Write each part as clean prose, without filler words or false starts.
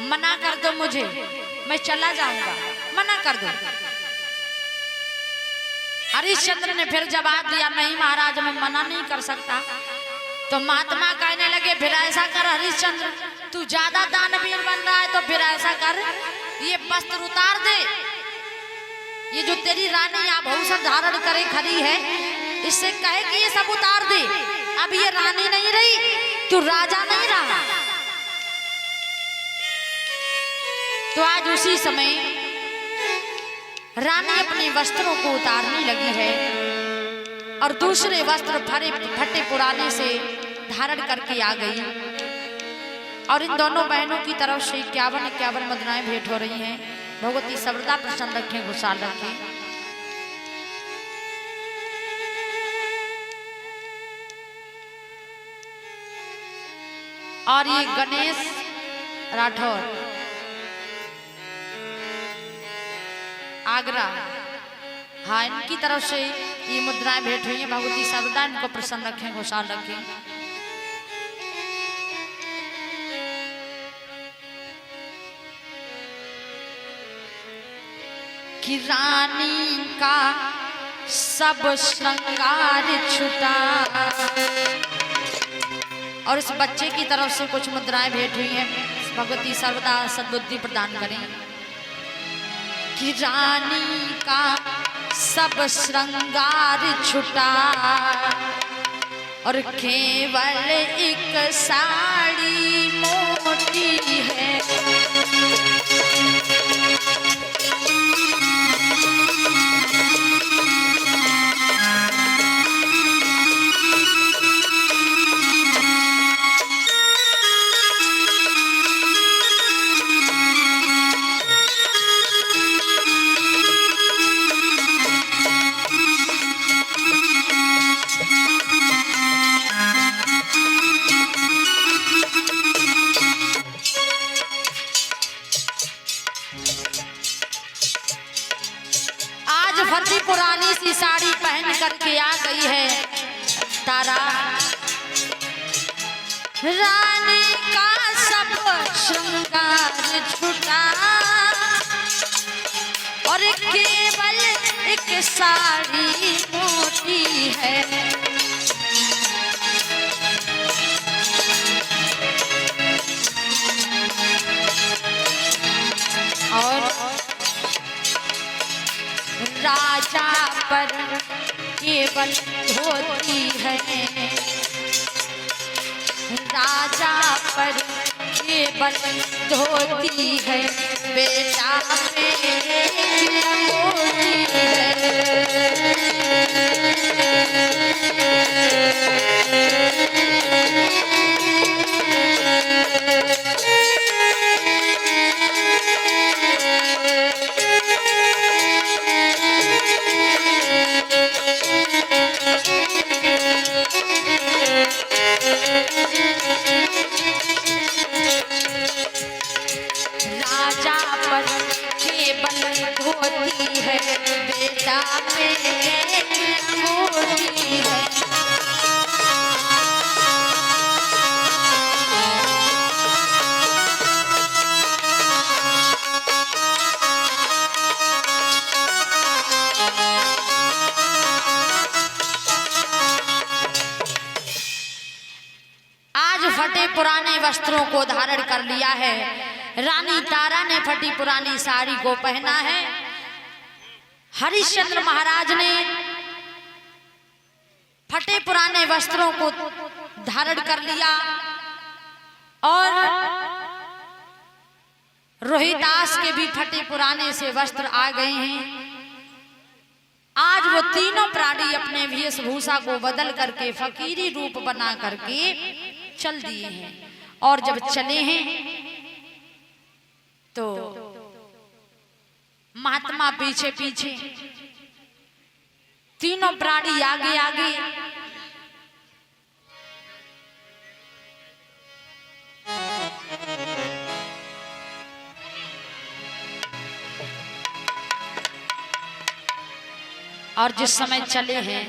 मना कर दो मुझे, मैं चला जाऊंगा, मना कर दो। हरिश्चंद्र ने फिर जवाब दिया, नहीं महाराज मैं मना नहीं कर सकता। तो महात्मा कहने लगे, फिर ऐसा कर हरिश्चंद्र, तू ज्यादा दानवीर बन रहा है तो फिर ऐसा कर, ये वस्त्र उतार दे, ये जो तेरी रानी आभूषण धारण करे खड़ी है, इससे कहे कि ये सब उतार दे। अब ये रानी नहीं रही, तू राजा नहीं रहा। तो आज उसी समय रानी अपने वस्त्रों को उतारने लगी है और दूसरे वस्त्र फटे पुराने से धारण करके आ गई। और इन दोनों बहनों की तरफ से 51 मुद्राएं भेंट हो रही हैं। भगवती सर्वदा प्रसन्न रखें, खुशहाल रखें। और ये गणेश राठौर आगरा, हाँ, इनकी तरफ से ये मुद्राएं भेंट हुई हैं। भगवती सर्वदा इनको प्रसन्न रखें, खुशहाल रखें। कि रानी का सब श्रृंगार छुटा। और इस बच्चे की तरफ से कुछ मुद्राएं भेंट हुई हैं। भगवती सर्वदा सद्बुद्धि प्रदान करें। कि रानी का सब श्रृंगार छुटा और केवल एक साड़ी मोटी है। फटी पुरानी सी साड़ी पहन करके आ गई है तारा। रानी का सब श्रृंगार छुटा और केवल एक साड़ी मोटी है। और राजा पर केवल धोती है। राजा पर केवल धोती है। बेटा मेरी मोती है। धोती है बेटा मेरी मोती है। आज फटे पुराने वस्त्रों को धारण कर लिया है। रानी तारा ने फटी पुरानी साड़ी को पहना है। हरिश्चंद्र महाराज ने फटे पुराने वस्त्रों को धारण कर लिया और रोहिदास के भी फटे पुराने से वस्त्र आ गए हैं। आज वो तीनों प्राणी अपने वेशभूषा को बदल करके फकीरी रूप बना करके चल दिए हैं। और जब चले हैं तो महात्मा पीछे पीछे, तीनों प्राणी आगे आगे। और जिस समय चले हैं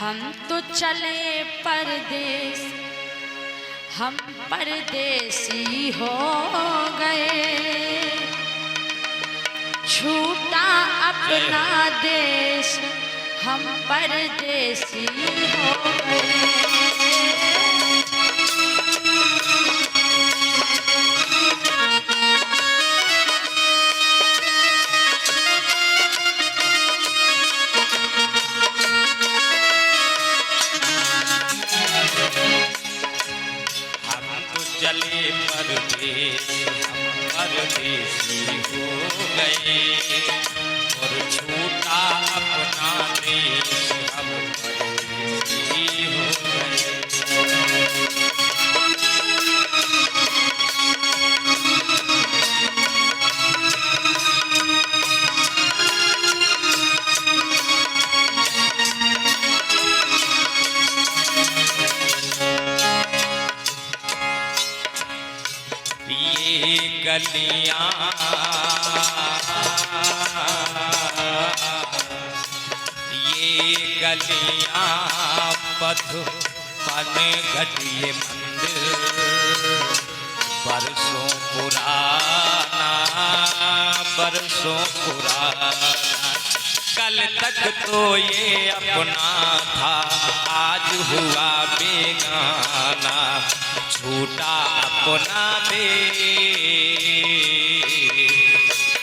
हम तो चले परदेस, हम परदेसी हो गए, छूटा अपना देश, हम परदेसी हो गए। चले परदेस, हम परदेसी हो गए, और छूटा अपना देश, हम परदेसी हो गए। गलियां ये गलियां मधुबन घटिये मंदिर, बरसों पुराना, बरसों पुराना। कल तक तो ये अपना था, आज हुआ बेगाना, छूटा अपना देश,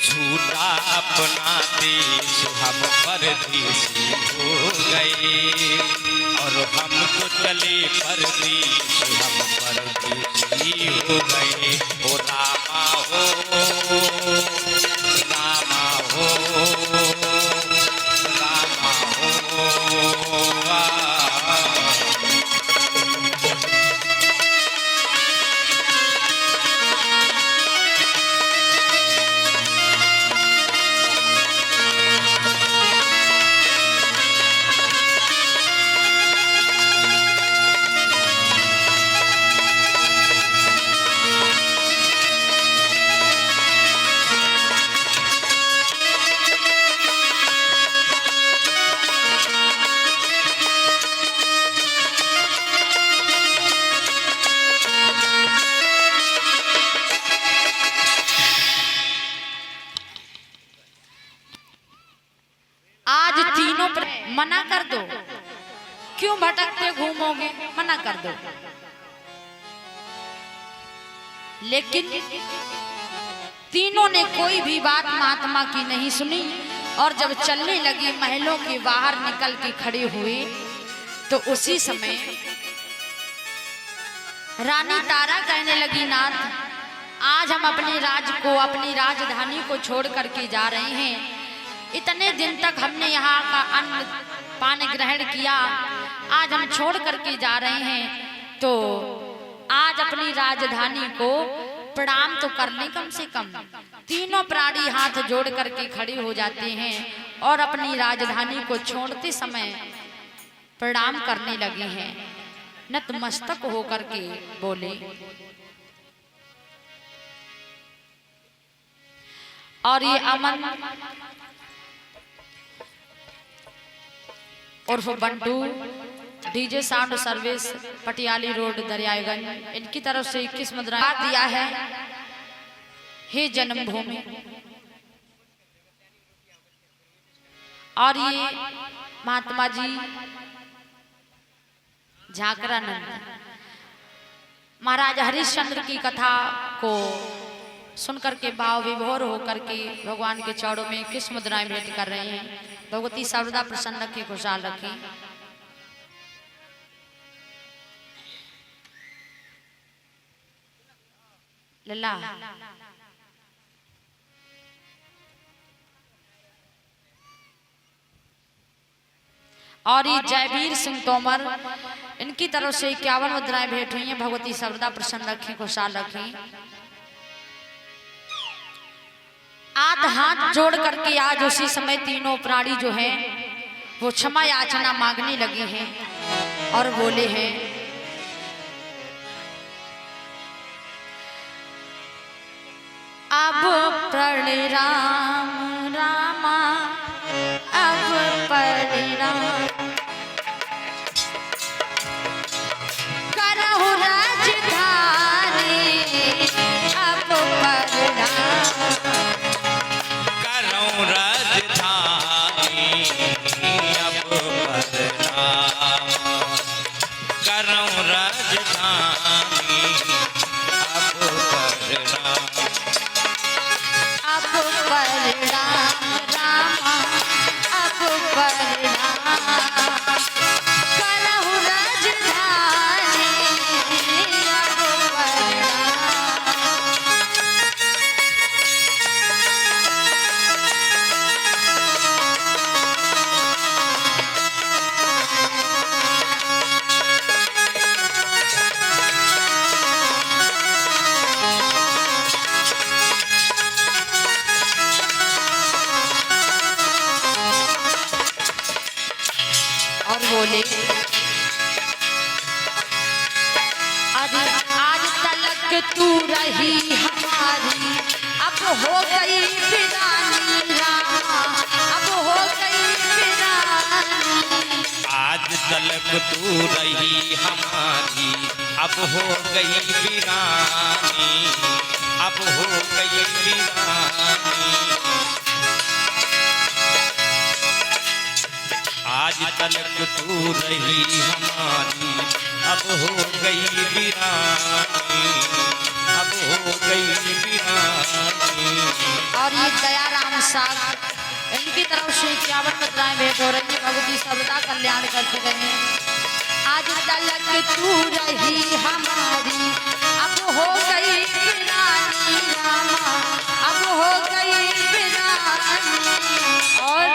छूटा अपना देश, हम परदेसी हो गए, और हम तो चले परदेस, हम परदेसी हो गए। ओ रामा हो, रामा हो, रामा हो, मना कर दो, क्यों भटकते घूमोगे, मना कर दो। लेकिन तीनों ने कोई भी बात महात्मा की नहीं सुनी, और जब चलने लगी महलों के बाहर निकल के खड़े हुए, तो उसी समय रानी तारा कहने लगी, नाथ आज हम अपने राज को, अपनी राजधानी को छोड़ करके जा रहे हैं। इतने दिन तक हमने यहाँ का अन्न पानी ग्रहण किया, आज हम छोड़ करके जा रहे हैं, तो आज अपनी राजधानी को प्रणाम तो कर लें कम से कम। तीनों प्राणी हाथ जोड़ करके खड़े हो जाते हैं और अपनी राजधानी को छोड़ते समय प्रणाम करने लगे हैं। नतमस्तक होकर के बोले, और ये अमन उर्फ Bantu DJ sound service Patiyali road Daryaganj, इनकी तरफ से 21 मुद्रा दिया है। हे जन्मभूमि, और ये महात्मा जी झाकरानंद महाराज हरिश्चंद्र की कथा को सुनकर के भाव विभोर होकर के भगवान के चरणों में 21 मुद्राएं भेंट कर रहे हैं। भगवती सर्वदा प्रसन्न रखी, खुशहाल रखी। लल्ला और ये जयवीर सिंह तोमर, इनकी तरफ से 51 मुद्राएं भेंट हुई हैं। भगवती सर्वदा प्रसन्न रखी, खुशहाल रखी। आध हाथ जोड़ करके आज उसी समय तीनों प्राणी जो हैं वो क्षमा याचना मांगने लगे हैं और बोले हैं, अब परिणाम रामा, अब परिणाम अब परनाम करऊं राजधानी अब परनाम अब परिणाम रामा अब परिणाम करहु राजधानी अब परिणाम। और बोले आज आज तलक तू रही हमारी अब हो गई वीरानी रामा अब हो गई वीरानी। आज तलक तू रही हमारी अब हो गई वीरानी अब हो गई वीरानी आज तलक तू रही हमारी अब हो गई वीरानी अब हो गई वीरानी। और ये दयाराम साग इनकी तरफ से 51 मुद्राएं भेंट हो रही है। भगवती सर्वदा कल्याण करते रहे। आज तलक तू रही हमारी अब हो गई वीरानी रामा अब हो गई वीरानी। और